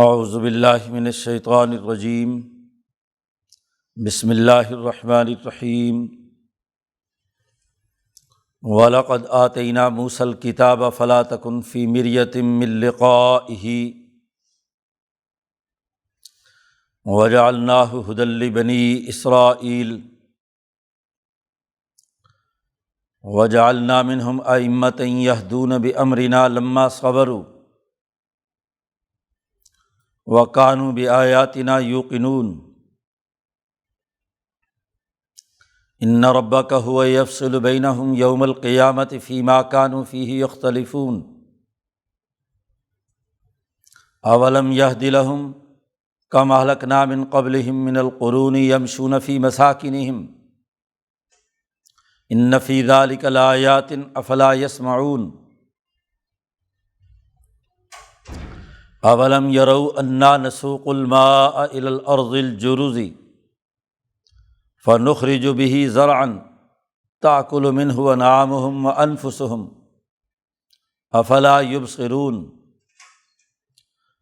اعوذ باللہ من الشیطان الرجیم بسم اللہ الرحمن الرحیم وَلَقَدْ آتَيْنَا مُوسَى الْكِتَابَ فَلَا تَكُنْ فِي مِرْيَةٍ مِّن لِّقَائِهِ وَجَعَلْنَاهُ هُدًى لِّبَنِي إِسْرَائِيلَ وَجَعَلْنَا مِنْهُمْ أَئِمَّةً يَهْدُونَ بِأَمْرِنَا لَمَّا صَبَرُوا وَكَانُوا بِآيَاتِنَا يُوقِنُونَ إِنَّ رَبَّكَ هُوَ يَفْصِلُ بَيْنَهُمْ يَوْمَ الْقِيَامَةِ فِيمَا كَانُوا فِيهِ يَخْتَلِفُونَ أَوَلَمْ يَهْدِ لَهُمْ كَمْ أَهْلَكْنَا مِنْ قَبْلِهِمْ مِنَ الْقُرُونِ يَمْشُونَ فِي مَسَاكِنِهِمْ إِنَّ فِي ذَلِكَ لَآيَاتٍ أَفَلَا يَسْمَعُونَ أَوَلَمْ يَرَوْا أَنَّا نَسُوقُ الْمَاءَ إِلَى الْأَرْضِ الْجُرُزِ فَنُخْرِجُ بِهِ زَرْعًا تَأْكُلُ مِنْهُ أَنْعَامُهُمْ وَأَنْفُسُهُمْ أَفَلَا يُبْصِرُونَ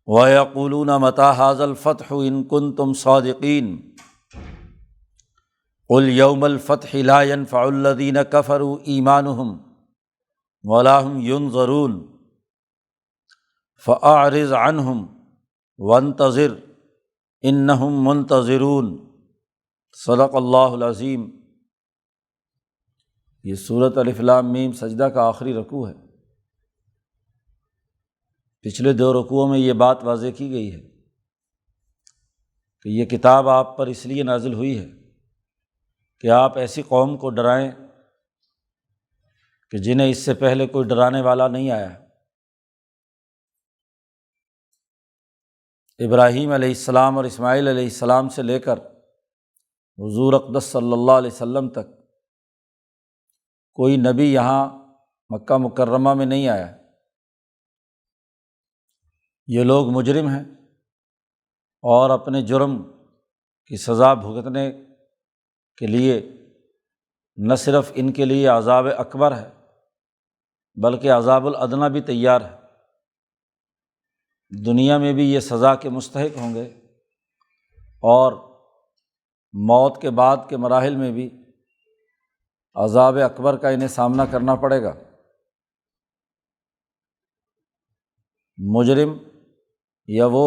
وَيَقُولُونَ مَتَىٰ هَٰذَا الْفَتْحُ إِن كُنتُمْ صَادِقِينَ قُلْ يَوْمَ الْفَتْحِ لَا يَنفَعُ الَّذِينَ كَفَرُوا إِيمَانُهُمْ وَلَا هُمْ يُنظَرُونَ فَأَعْرِضْ عَنْهُمْ وَانتَظِرْ إِنَّهُمْ مُنتَظِرُونَ صدق اللہ العظیم۔ یہ سورۃ الف لام میم سجدہ کا آخری رکوع ہے۔ پچھلے دو رکوعوں میں یہ بات واضح کی گئی ہے کہ یہ کتاب آپ پر اس لیے نازل ہوئی ہے کہ آپ ایسی قوم کو ڈرائیں کہ جنہیں اس سے پہلے کوئی ڈرانے والا نہیں آیا۔ ابراہیم علیہ السلام اور اسماعیل علیہ السلام سے لے کر حضور اقدس صلی اللہ علیہ وسلم تک کوئی نبی یہاں مکہ مکرمہ میں نہیں آیا۔ یہ لوگ مجرم ہیں اور اپنے جرم کی سزا بھگتنے کے لیے نہ صرف ان کے لیے عذاب اکبر ہے بلکہ عذاب الادنیٰ بھی تیار ہے۔ دنیا میں بھی یہ سزا کے مستحق ہوں گے اور موت کے بعد کے مراحل میں بھی عذاب اکبر کا انہیں سامنا کرنا پڑے گا۔ مجرم یا وہ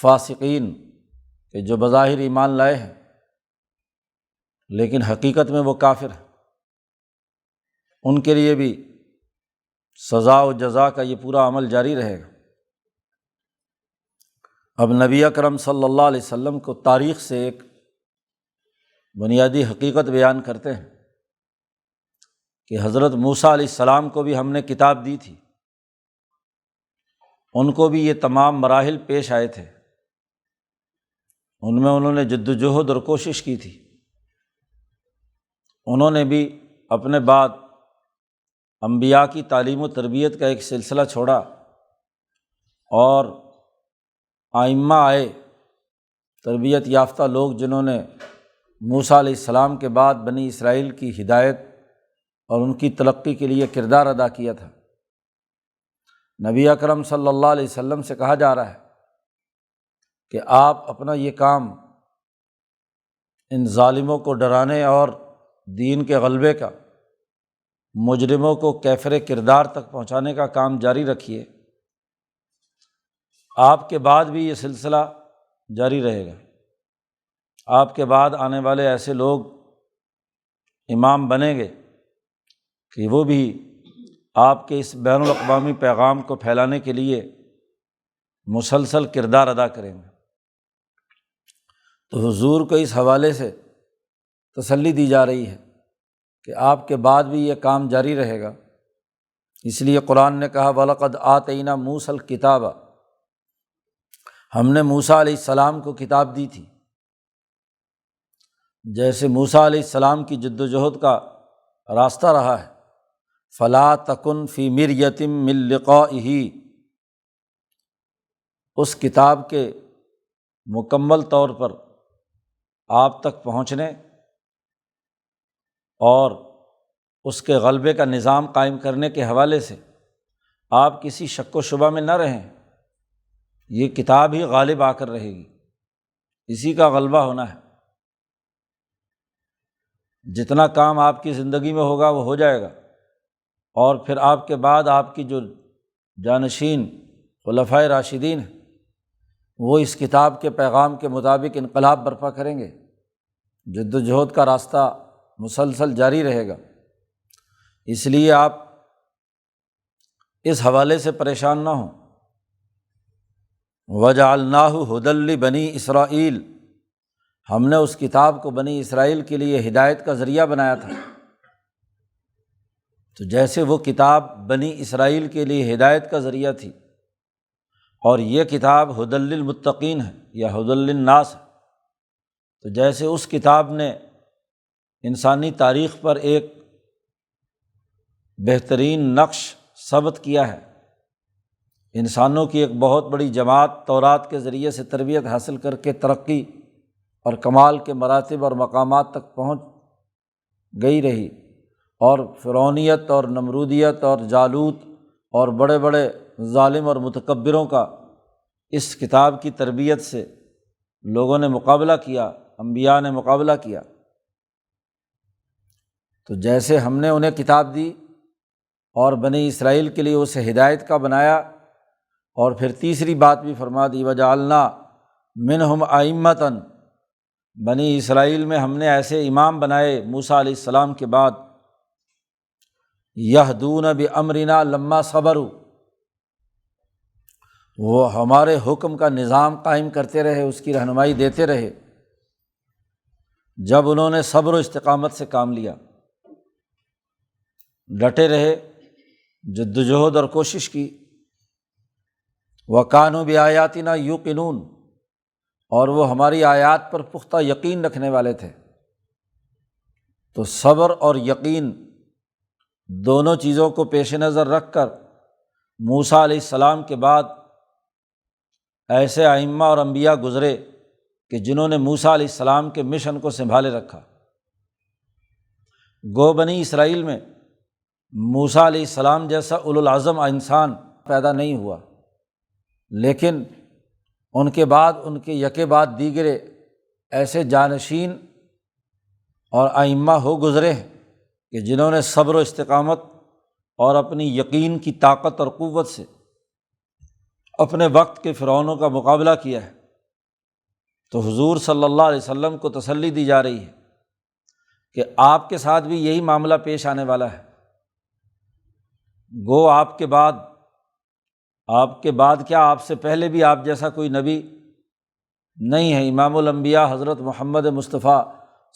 فاسقین کہ جو بظاہر ایمان لائے ہیں لیکن حقیقت میں وہ کافر ہیں، ان کے لیے بھی سزا و جزا کا یہ پورا عمل جاری رہے گا۔ اب نبی اکرم صلی اللہ علیہ وسلم کو تاریخ سے ایک بنیادی حقیقت بیان کرتے ہیں کہ حضرت موسیٰ علیہ السلام کو بھی ہم نے کتاب دی تھی، ان کو بھی یہ تمام مراحل پیش آئے تھے، ان میں انہوں نے جد و جہد اور کوشش کی تھی۔ انہوں نے بھی اپنے بعد انبیاء کی تعلیم و تربیت کا ایک سلسلہ چھوڑا اور ائمہ آئے، تربیت یافتہ لوگ جنہوں نے موسیٰ علیہ السلام کے بعد بنی اسرائیل کی ہدایت اور ان کی تلقی کے لیے کردار ادا کیا تھا۔ نبی اکرم صلی اللہ علیہ وسلم سے کہا جا رہا ہے کہ آپ اپنا یہ کام ان ظالموں کو ڈرانے اور دین کے غلبے کا، مجرموں کو کیفر کردار تک پہنچانے کا کام جاری رکھیے۔ آپ کے بعد بھی یہ سلسلہ جاری رہے گا۔ آپ کے بعد آنے والے ایسے لوگ امام بنیں گے کہ وہ بھی آپ کے اس بین الاقوامی پیغام کو پھیلانے کے لیے مسلسل کردار ادا کریں گے۔ تو حضور کو اس حوالے سے تسلی دی جا رہی ہے کہ آپ کے بعد بھی یہ کام جاری رہے گا۔ اس لیے قرآن نے کہا وَلَقَدْ آتَيْنَا مُوسَى الْكِتَابَ، ہم نے موسیٰ علیہ السلام کو کتاب دی تھی۔ جیسے موسیٰ علیہ السلام کی جد و جہد کا راستہ رہا ہے، فَلَا تَكُنْ فِي مِرْيَةٍ مِّن لِّقَائِهِ، اس کتاب کے مکمل طور پر آپ تک پہنچنے اور اس کے غلبے کا نظام قائم کرنے کے حوالے سے آپ کسی شک و شبہ میں نہ رہیں، یہ کتاب ہی غالب آ کر رہے گی، اسی کا غلبہ ہونا ہے۔ جتنا کام آپ کی زندگی میں ہوگا وہ ہو جائے گا، اور پھر آپ کے بعد آپ کی جو جانشین خلفائے راشدین ہیں وہ اس کتاب کے پیغام کے مطابق انقلاب برپا کریں گے۔ جد و جہد کا راستہ مسلسل جاری رہے گا۔ اس لیے آپ اس حوالے سے پریشان نہ ہوں۔ وَجَعَلْنَاهُ هُدًى لِّبَنِي إِسْرَائِيلَ، ہم نے اس کتاب کو بنی اسرائیل کے لیے ہدایت کا ذریعہ بنایا تھا۔ تو جیسے وہ کتاب بنی اسرائیل کے لیے ہدایت کا ذریعہ تھی، اور یہ کتاب ہدی للمتقین ہے یا ہدی للناس ہے، تو جیسے اس کتاب نے انسانی تاریخ پر ایک بہترین نقش ثبت کیا ہے، انسانوں کی ایک بہت بڑی جماعت تورات کے ذریعے سے تربیت حاصل کر کے ترقی اور کمال کے مراتب اور مقامات تک پہنچ گئی رہی، اور فرعونیت اور نمرودیت اور جالوت اور بڑے بڑے ظالم اور متکبروں کا اس کتاب کی تربیت سے لوگوں نے مقابلہ کیا، انبیاء نے مقابلہ کیا۔ تو جیسے ہم نے انہیں کتاب دی اور بنی اسرائیل کے لیے اسے ہدایت کا بنایا، اور پھر تیسری بات بھی فرما دی وَجَعَلْنَا مِنْهُمْ أَئِمَّةً، بنی اسرائیل میں ہم نے ایسے امام بنائے موسیٰ علیہ السلام کے بعد، یہدون بامرنا لما صبروا، وہ ہمارے حکم کا نظام قائم کرتے رہے، اس کی رہنمائی دیتے رہے جب انہوں نے صبر و استقامت سے کام لیا، ڈٹے رہے، جد و جہد اور کوشش کی۔ وَكَانُوا بِآيَاتِنَا يُوقِنُونَ، اور وہ ہماری آیات پر پختہ یقین رکھنے والے تھے۔ تو صبر اور یقین دونوں چیزوں کو پیش نظر رکھ کر موسیٰ علیہ السلام کے بعد ایسے ائمہ اور انبیاء گزرے کہ جنہوں نے موسیٰ علیہ السلام کے مشن کو سنبھالے رکھا۔ گو بنی اسرائیل میں موسیٰ علیہ السلام جیسا اولوالعزم انسان پیدا نہیں ہوا، لیکن ان کے بعد ان کے یکے بعد دیگرے ایسے جانشین اور ائمہ ہو گزرے ہیں کہ جنہوں نے صبر و استقامت اور اپنی یقین کی طاقت اور قوت سے اپنے وقت کے فرعونوں کا مقابلہ کیا ہے۔ تو حضور صلی اللہ علیہ وسلم کو تسلی دی جا رہی ہے کہ آپ کے ساتھ بھی یہی معاملہ پیش آنے والا ہے۔ گو آپ کے بعد کیا، آپ سے پہلے بھی آپ جیسا کوئی نبی نہیں ہے۔ امام الانبیاء حضرت محمد مصطفیٰ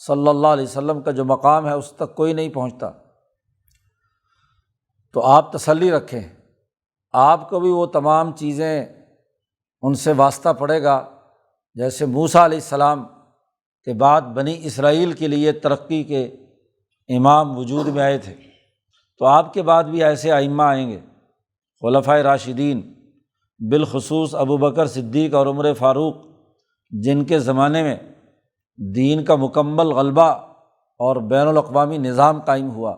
صلی اللہ علیہ وسلم کا جو مقام ہے اس تک کوئی نہیں پہنچتا۔ تو آپ تسلی رکھیں، آپ کو بھی وہ تمام چیزیں ان سے واسطہ پڑے گا جیسے موسیٰ علیہ السلام کے بعد بنی اسرائیل کے لیے ترقی کے امام وجود میں آئے تھے، تو آپ کے بعد بھی ایسے ائمہ آئیں گے، خلفائے راشدین، بالخصوص ابو بکر صدیق اور عمر فاروق، جن کے زمانے میں دین کا مکمل غلبہ اور بین الاقوامی نظام قائم ہوا،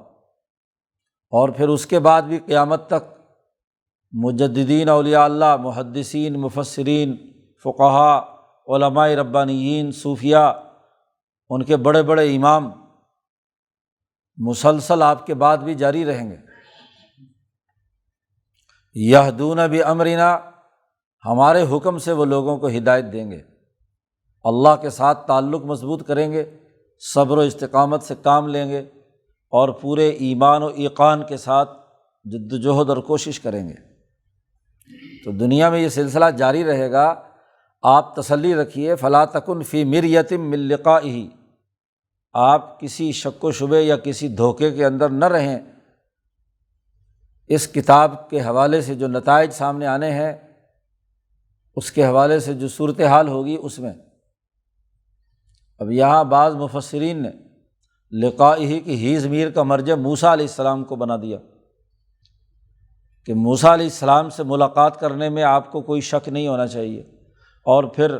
اور پھر اس کے بعد بھی قیامت تک مجددین اولیاء اللہ، محدثین، مفسرین، فقہاء، علماء ربانیین، صوفیاء، ان کے بڑے بڑے امام مسلسل آپ کے بعد بھی جاری رہیں گے۔ یہدون بامرنا، ہمارے حکم سے وہ لوگوں کو ہدایت دیں گے، اللہ کے ساتھ تعلق مضبوط کریں گے، صبر و استقامت سے کام لیں گے، اور پورے ایمان و ایقان کے ساتھ جد و جہد اور کوشش کریں گے۔ تو دنیا میں یہ سلسلہ جاری رہے گا۔ آپ تسلی رکھیے، فلا تکن فی مریۃ من لقائہ، آپ کسی شک و شبے یا کسی دھوکے کے اندر نہ رہیں اس کتاب کے حوالے سے جو نتائج سامنے آنے ہیں، اس کے حوالے سے جو صورتحال ہوگی اس میں۔ اب یہاں بعض مفسرین نے لقائہ کی ہی ضمیر کا مرجع موسیٰ علیہ السلام کو بنا دیا کہ موسیٰ علیہ السلام سے ملاقات کرنے میں آپ کو کوئی شک نہیں ہونا چاہیے، اور پھر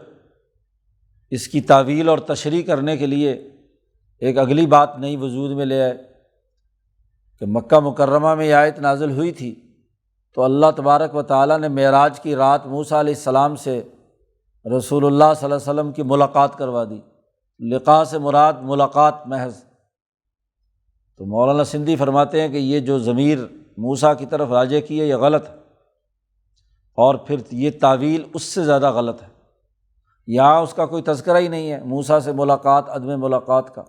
اس کی تعویل اور تشریح کرنے کے لیے ایک اگلی بات نئی وجود میں لے آئے کہ مکہ مکرمہ میں یہ آیت نازل ہوئی تھی تو اللہ تبارک و تعالیٰ نے معراج کی رات موسیٰ علیہ السلام سے رسول اللہ صلی اللہ علیہ وسلم کی ملاقات کروا دی۔ لقاء سے مراد ملاقات محض۔ تو مولانا سندھی فرماتے ہیں کہ یہ جو ضمیر موسیٰ کی طرف راجع کی ہے یہ غلط ہے، اور پھر یہ تعویل اس سے زیادہ غلط ہے۔ یہاں اس کا کوئی تذکرہ ہی نہیں ہے موسیٰ سے ملاقات، عدم ملاقات کا۔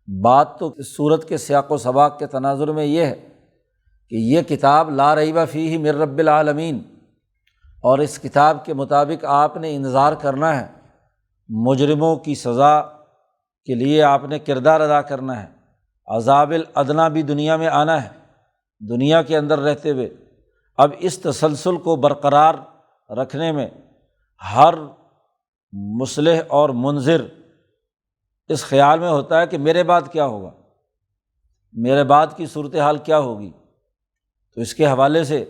بات تو اس صورت کے سیاق و سباق کے تناظر میں یہ ہے کہ یہ کتاب لا ریب فیہ من رب العالمین، اور اس کتاب کے مطابق آپ نے انذار کرنا ہے، مجرموں کی سزا کے لیے آپ نے کردار ادا کرنا ہے، عذاب الادنیٰ بھی دنیا میں آنا ہے، دنیا کے اندر رہتے ہوئے۔ اب اس تسلسل کو برقرار رکھنے میں ہر مصلح اور منذر اس خیال میں ہوتا ہے کہ میرے بعد کیا ہوگا، میرے بعد کی صورتحال کیا ہوگی، تو اس کے حوالے سے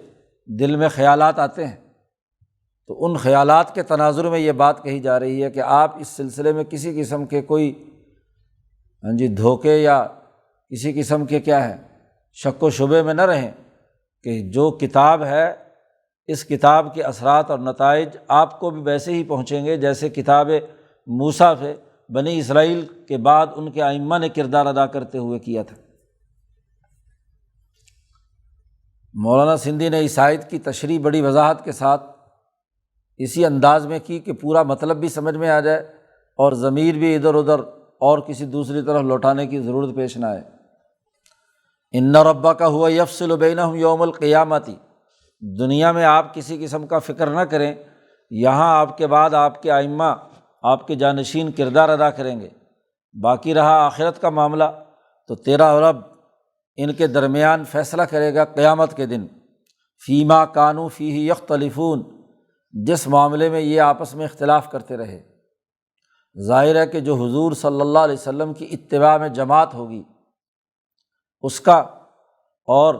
دل میں خیالات آتے ہیں۔ تو ان خیالات کے تناظر میں یہ بات کہی جا رہی ہے کہ آپ اس سلسلے میں کسی قسم کے کوئی دھوکے یا کسی قسم کے کیا ہے شک و شبے میں نہ رہیں کہ جو کتاب ہے اس کتاب کے اثرات اور نتائج آپ کو بھی ویسے ہی پہنچیں گے جیسے کتاب موسیٰ پہ بنی اسرائیل کے بعد ان کے ائمہ نے کردار ادا کرتے ہوئے کیا تھا۔ مولانا سندھی نے اس آیت کی تشریح بڑی وضاحت کے ساتھ اسی انداز میں کی کہ پورا مطلب بھی سمجھ میں آ جائے اور ضمیر بھی ادھر ادھر اور کسی دوسری طرف لوٹانے کی ضرورت پیش نہ آئے۔ ان ربک ھو یفصل بینہم یوم القیامۃ، دنیا میں آپ کسی قسم کا فکر نہ کریں، یہاں آپ کے بعد آپ کے ائمہ آپ کے جانشین کردار ادا کریں گے۔ باقی رہا آخرت کا معاملہ تو تیرا رب ان کے درمیان فیصلہ کرے گا قیامت کے دن، فیما کانوا فیہ یختلفون، جس معاملے میں یہ آپس میں اختلاف کرتے رہے۔ ظاہر ہے کہ جو حضور صلی اللہ علیہ وسلم کی اتباع میں جماعت ہوگی اس کا اور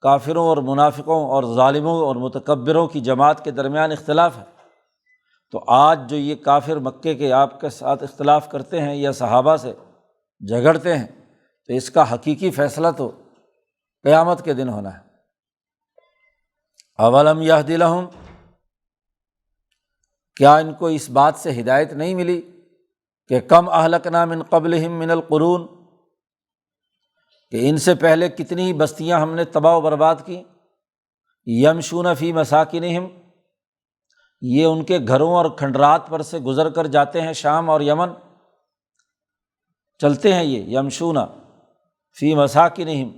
کافروں اور منافقوں اور ظالموں اور متکبروں کی جماعت کے درمیان اختلاف ہے۔ تو آج جو یہ کافر مکے کے آپ کے ساتھ اختلاف کرتے ہیں یا صحابہ سے جھگڑتے ہیں تو اس کا حقیقی فیصلہ تو قیامت کے دن ہونا ہے۔ اولم یہد لہم، کیا ان کو اس بات سے ہدایت نہیں ملی کہ کم اہلکنا من قبلہم من القرون، کہ ان سے پہلے کتنی ہی بستیاں ہم نے تباہ و برباد کی، یمشون فی مساکنہم، یہ ان کے گھروں اور کھنڈرات پر سے گزر کر جاتے ہیں، شام اور یمن چلتے ہیں، یہ یمشون فی مساکنہم،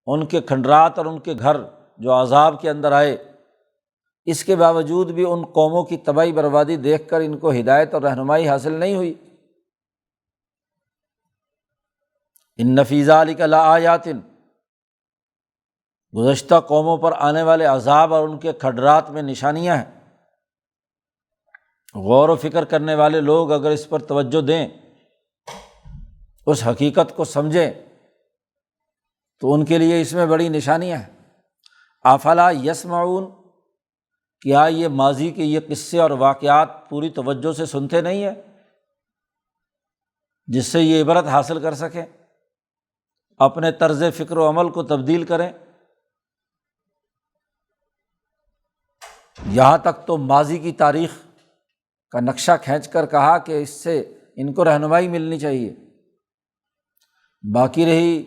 ان کے کھنڈرات اور ان کے گھر جو عذاب کے اندر آئے، اس کے باوجود بھی ان قوموں کی تباہی بربادی دیکھ کر ان کو ہدایت اور رہنمائی حاصل نہیں ہوئی۔ ان فی ذلک لآیات، گزشتہ قوموں پر آنے والے عذاب اور ان کے کھنڈرات میں نشانیاں ہیں، غور و فکر کرنے والے لوگ اگر اس پر توجہ دیں، اس حقیقت کو سمجھیں تو ان کے لیے اس میں بڑی نشانیاں ہیں۔ افلا یسمعون، کیا یہ ماضی کے یہ قصے اور واقعات پوری توجہ سے سنتے نہیں ہیں جس سے یہ عبرت حاصل کر سکیں، اپنے طرز فکر و عمل کو تبدیل کریں؟ یہاں تک تو ماضی کی تاریخ کا نقشہ کھینچ کر کہا کہ اس سے ان کو رہنمائی ملنی چاہیے۔ باقی رہی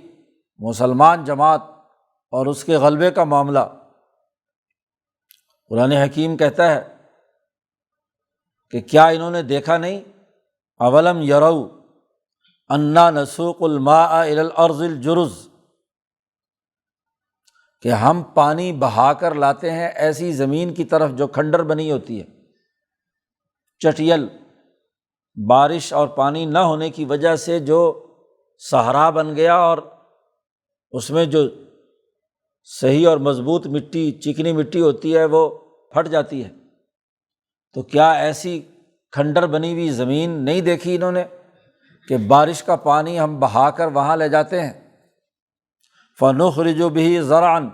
مسلمان جماعت اور اس کے غلبے کا معاملہ، قرآن حکیم کہتا ہے کہ کیا انہوں نے دیکھا نہیں، اولم یروا انا نسوق الماء الی الارض الجرز، کہ ہم پانی بہا کر لاتے ہیں ایسی زمین کی طرف جو کھنڈر بنی ہوتی ہے، چٹیل، بارش اور پانی نہ ہونے کی وجہ سے جو صحرا بن گیا اور اس میں جو صحیح اور مضبوط مٹی، چکنی مٹی ہوتی ہے وہ پھٹ جاتی ہے۔ تو کیا ایسی کھنڈر بنی ہوئی زمین نہیں دیکھی انہوں نے کہ بارش کا پانی ہم بہا کر وہاں لے جاتے ہیں، فَنُخْرِجُ بِهِ زَرْعًا،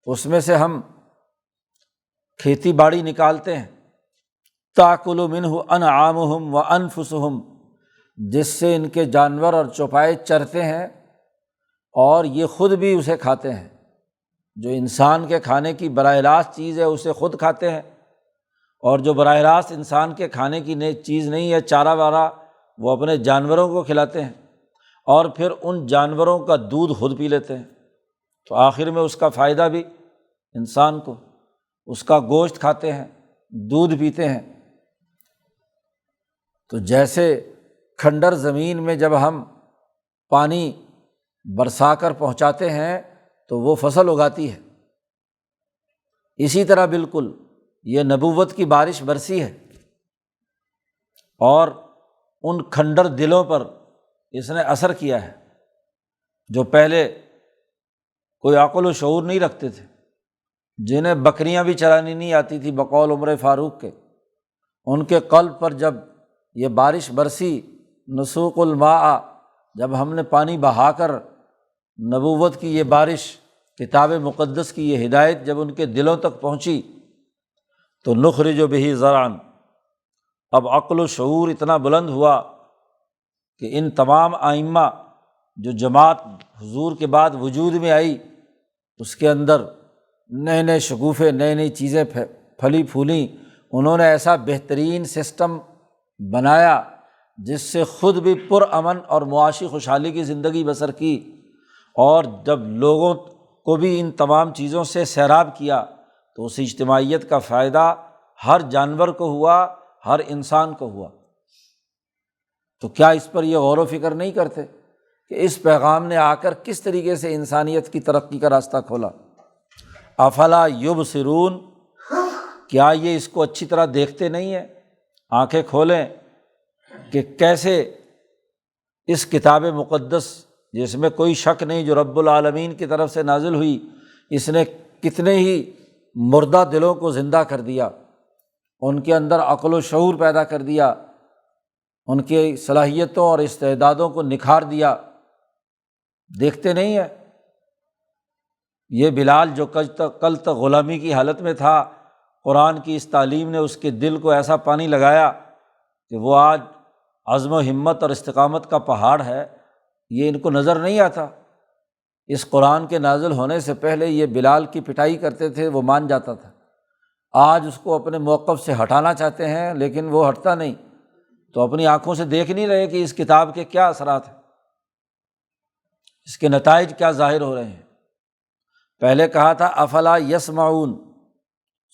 اس میں سے ہم کھیتی باڑی نکالتے ہیں، تَأْكُلُ مِنْهُ أَنْعَامُهُمْ وَأَنفُسُهُمْ، جس سے ان کے جانور اور چوپائے چرتے ہیں اور یہ خود بھی اسے کھاتے ہیں۔ جو انسان کے کھانے کی براہ راست چیز ہے اسے خود کھاتے ہیں، اور جو براہ راست انسان کے کھانے کی چیز نہیں ہے، چارہ وارہ، وہ اپنے جانوروں کو کھلاتے ہیں، اور پھر ان جانوروں کا دودھ خود پی لیتے ہیں، تو آخر میں اس کا فائدہ بھی انسان کو، اس کا گوشت کھاتے ہیں، دودھ پیتے ہیں۔ تو جیسے کھنڈر زمین میں جب ہم پانی برسا کر پہنچاتے ہیں تو وہ فصل اگاتی ہے، اسی طرح بالکل یہ نبوت کی بارش برسی ہے، اور ان کھنڈر دلوں پر اس نے اثر کیا ہے جو پہلے کوئی عقل و شعور نہیں رکھتے تھے، جنہیں بکریاں بھی چرانی نہیں آتی تھی بقول عمر فاروق کے، ان کے قلب پر جب یہ بارش برسی، نسوق الماء، جب ہم نے پانی بہا کر نبوت کی یہ بارش، کتاب مقدس کی یہ ہدایت جب ان کے دلوں تک پہنچی تو نخرج بہ زرعا، اب عقل و شعور اتنا بلند ہوا کہ ان تمام ائمہ جو جماعت حضور کے بعد وجود میں آئی، اس کے اندر نئے نئے شگوفے، نئی نئی چیزیں پھلی پھولیں، انہوں نے ایسا بہترین سسٹم بنایا جس سے خود بھی پرامن اور معاشی خوشحالی کی زندگی بسر کی، اور جب لوگوں کو بھی ان تمام چیزوں سے سیراب کیا تو اس اجتماعیت کا فائدہ ہر جانور کو ہوا، ہر انسان کو ہوا۔ تو کیا اس پر یہ غور و فکر نہیں کرتے کہ اس پیغام نے آ کر کس طریقے سے انسانیت کی ترقی کا راستہ کھولا؟ افلا یبصرون، کیا یہ اس کو اچھی طرح دیکھتے نہیں ہیں؟ آنکھیں کھولیں کہ کیسے اس کتاب مقدس، جس میں کوئی شک نہیں جو رب العالمین کی طرف سے نازل ہوئی، اس نے کتنے ہی مردہ دلوں کو زندہ کر دیا، ان کے اندر عقل و شعور پیدا کر دیا، ان کی صلاحیتوں اور استعدادوں کو نکھار دیا۔ دیکھتے نہیں ہیں؟ یہ بلال جو کل تک غلامی کی حالت میں تھا، قرآن کی اس تعلیم نے اس کے دل کو ایسا پانی لگایا کہ وہ آج عزم و ہمت اور استقامت کا پہاڑ ہے، یہ ان کو نظر نہیں آتا۔ اس قرآن کے نازل ہونے سے پہلے یہ بلال کی پٹائی کرتے تھے، وہ مان جاتا تھا، آج اس کو اپنے موقف سے ہٹانا چاہتے ہیں لیکن وہ ہٹتا نہیں، تو اپنی آنکھوں سے دیکھ نہیں رہے کہ اس کتاب کے کیا اثرات ہیں، اس کے نتائج کیا ظاہر ہو رہے ہیں۔ پہلے کہا تھا افلا یسمعون،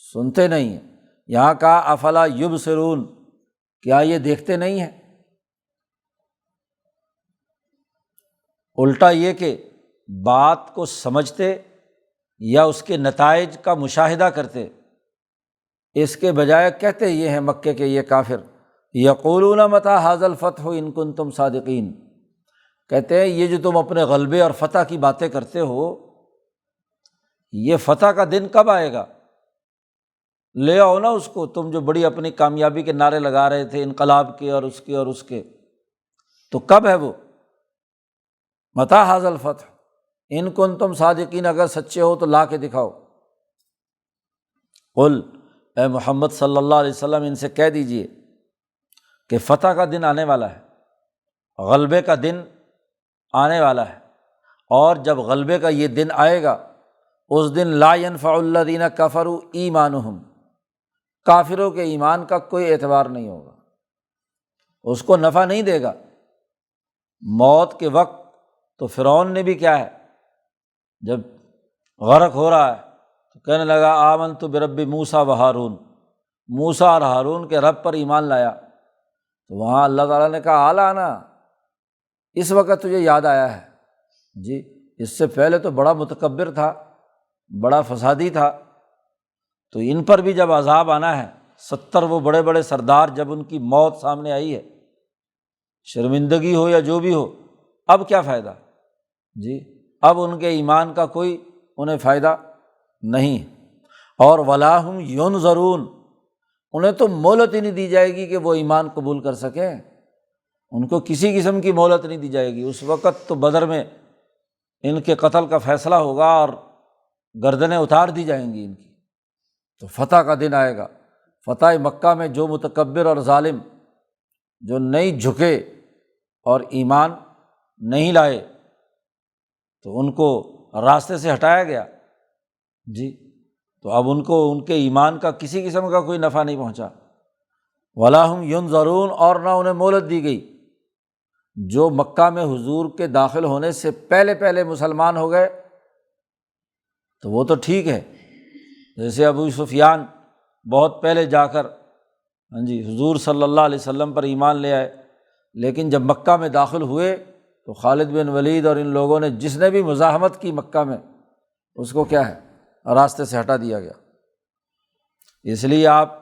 سنتے نہیں ہیں، یہاں کہا افلا یبصرون، کیا یہ دیکھتے نہیں ہیں؟ الٹا یہ کہ بات کو سمجھتے یا اس کے نتائج کا مشاہدہ کرتے، اس کے بجائے کہتے یہ ہیں مکے کے یہ کافر، یقولون متی ھذا الفتح ان کنتم صادقین، کہتے ہیں یہ جو تم اپنے غلبے اور فتح کی باتیں کرتے ہو، یہ فتح کا دن کب آئے گا؟ لے آؤ نا اس کو، تم جو بڑی اپنی کامیابی کے نعرے لگا رہے تھے انقلاب کے اور اس کے اور اس کے، تو کب ہے وہ؟ متی ھذا الفتح ان کنتم صادقین، اگر سچے ہو تو لا کے دکھاؤ۔ قل، اے محمد صلی اللہ علیہ وسلم ان سے کہہ دیجئے کہ فتح کا دن آنے والا ہے، غلبے کا دن آنے والا ہے، اور جب غلبے کا یہ دن آئے گا اس دن لا ینفع الذین کفروا ایمانہم، کافروں کے ایمان کا کوئی اعتبار نہیں ہوگا، اس کو نفع نہیں دے گا۔ موت کے وقت تو فرعون نے بھی کیا ہے، جب غرق ہو رہا ہے تو کہنے لگا آمنت برب موسیٰ و ہارون، موسیٰ اور ہارون کے رب پر ایمان لایا، تو وہاں اللہ تعالیٰ نے کہا آلانا، اس وقت تجھے یاد آیا ہے؟ جی، اس سے پہلے تو بڑا متکبر تھا، بڑا فسادی تھا، تو ان پر بھی جب عذاب آنا ہے، 70 وہ بڑے بڑے سردار جب ان کی موت سامنے آئی ہے، شرمندگی ہو یا جو بھی ہو، اب کیا فائدہ؟ جی، اب ان کے ایمان کا کوئی انہیں فائدہ نہیں ہے۔ اور ولا ہم ینظرون، انہیں تو مہلت ہی نہیں دی جائے گی کہ وہ ایمان قبول کر سکیں، ان کو کسی قسم کی مہلت نہیں دی جائے گی۔ اس وقت تو بدر میں ان کے قتل کا فیصلہ ہوگا اور گردنیں اتار دی جائیں گی ان کی، تو فتح کا دن آئے گا۔ فتح مکہ میں جو متکبر اور ظالم جو نہیں جھکے اور ایمان نہیں لائے تو ان کو راستے سے ہٹایا گیا، جی، تو اب ان کو ان کے ایمان کا کسی قسم کا کوئی نفع نہیں پہنچا۔ وَلَا هُمْ يُنظَرُونَ، اور نہ انہیں مہلت دی گئی۔ جو مکہ میں حضور کے داخل ہونے سے پہلے پہلے مسلمان ہو گئے تو وہ تو ٹھیک ہے، جیسے ابو سفیان بہت پہلے جا کر حضور صلی اللہ علیہ وسلم پر ایمان لے آئے، لیکن جب مکہ میں داخل ہوئے تو خالد بن ولید اور ان لوگوں نے جس نے بھی مزاحمت کی مکہ میں، اس کو کیا ہے، راستے سے ہٹا دیا گیا۔ اس لیے آپ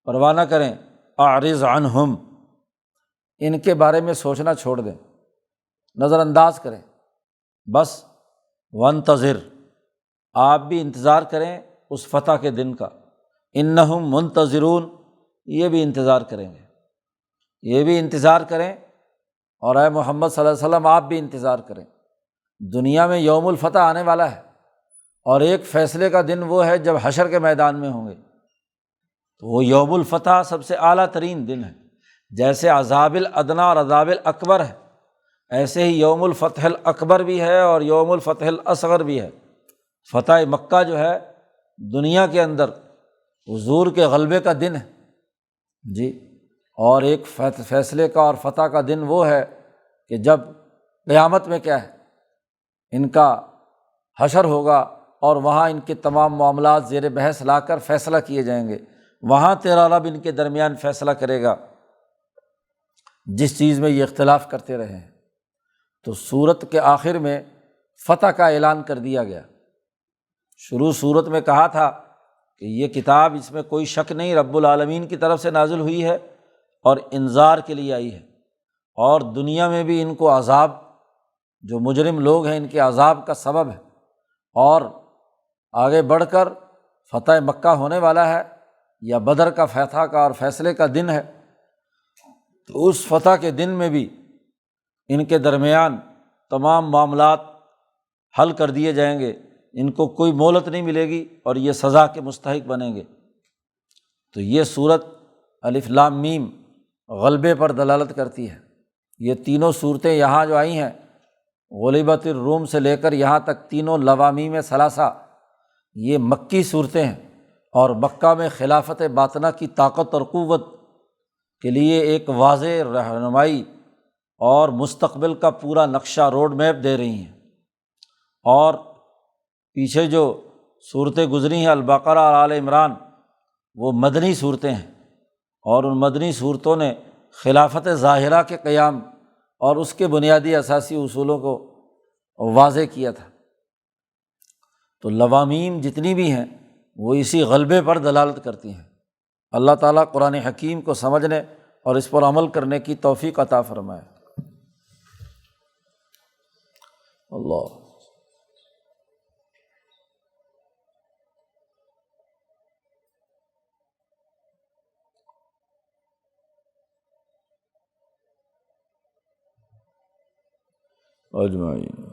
پرواہ نہ کریں، اعرض عنہم، ان کے بارے میں سوچنا چھوڑ دیں، نظر انداز کریں، بس وانتظر، آپ بھی انتظار کریں اس فتح کے دن کا۔ انہم منتظرون، یہ بھی انتظار کریں گے، یہ بھی انتظار کریں، اور اے محمد صلی اللہ علیہ وسلم آپ بھی انتظار کریں۔ دنیا میں یوم الفتح آنے والا ہے، اور ایک فیصلے کا دن وہ ہے جب حشر کے میدان میں ہوں گے، تو وہ یوم الفتح سب سے اعلیٰ ترین دن ہے۔ جیسے عذاب الادنیٰ اور عذاب الاکبر ہے، ایسے ہی یوم الفتح الاکبر بھی ہے اور یوم الفتح الاصغر بھی ہے۔ فتح مکہ جو ہے دنیا کے اندر حضور کے غلبے کا دن ہے جی، اور ایک فیصلے کا اور فتح کا دن وہ ہے کہ جب قیامت میں کیا ہے، ان کا حشر ہوگا اور وہاں ان کے تمام معاملات زیر بحث لا کر فیصلہ کیے جائیں گے۔ وہاں تیرا رب ان کے درمیان فیصلہ کرے گا جس چیز میں یہ اختلاف کرتے رہے ہیں۔ تو سورت کے آخر میں فتح کا اعلان کر دیا گیا۔ شروع سورت میں کہا تھا کہ یہ کتاب، اس میں کوئی شک نہیں، رب العالمین کی طرف سے نازل ہوئی ہے اور انذار کے لیے آئی ہے، اور دنیا میں بھی ان کو عذاب، جو مجرم لوگ ہیں ان کے عذاب کا سبب ہے، اور آگے بڑھ کر فتح مکہ ہونے والا ہے یا بدر کا فتح کا اور فیصلے کا دن ہے، تو اس فتح کے دن میں بھی ان کے درمیان تمام معاملات حل کر دیے جائیں گے، ان کو کوئی مہلت نہیں ملے گی اور یہ سزا کے مستحق بنیں گے۔ تو یہ سورت الف لام میم غلبے پر دلالت کرتی ہے۔ یہ تینوں صورتیں یہاں جو آئی ہیں، غلبت الروم سے لے کر یہاں تک تینوں لوامیم ثلاثہ، یہ مکی صورتیں ہیں، اور مکہ میں خلافت باطنہ کی طاقت اور قوت کے لیے ایک واضح رہنمائی اور مستقبل کا پورا نقشہ روڈ میپ دے رہی ہیں۔ اور پیچھے جو صورتیں گزری ہیں البقرہ اور آل عمران، وہ مدنی صورتیں ہیں، اور ان مدنی صورتوں نے خلافت ظاہرہ کے قیام اور اس کے بنیادی اساسی اصولوں کو واضح کیا تھا۔ تو لوامیم جتنی بھی ہیں وہ اسی غلبے پر دلالت کرتی ہیں۔ اللہ تعالیٰ قرآن حکیم کو سمجھنے اور اس پر عمل کرنے کی توفیق عطا فرمائے۔ اللہ اجمعین۔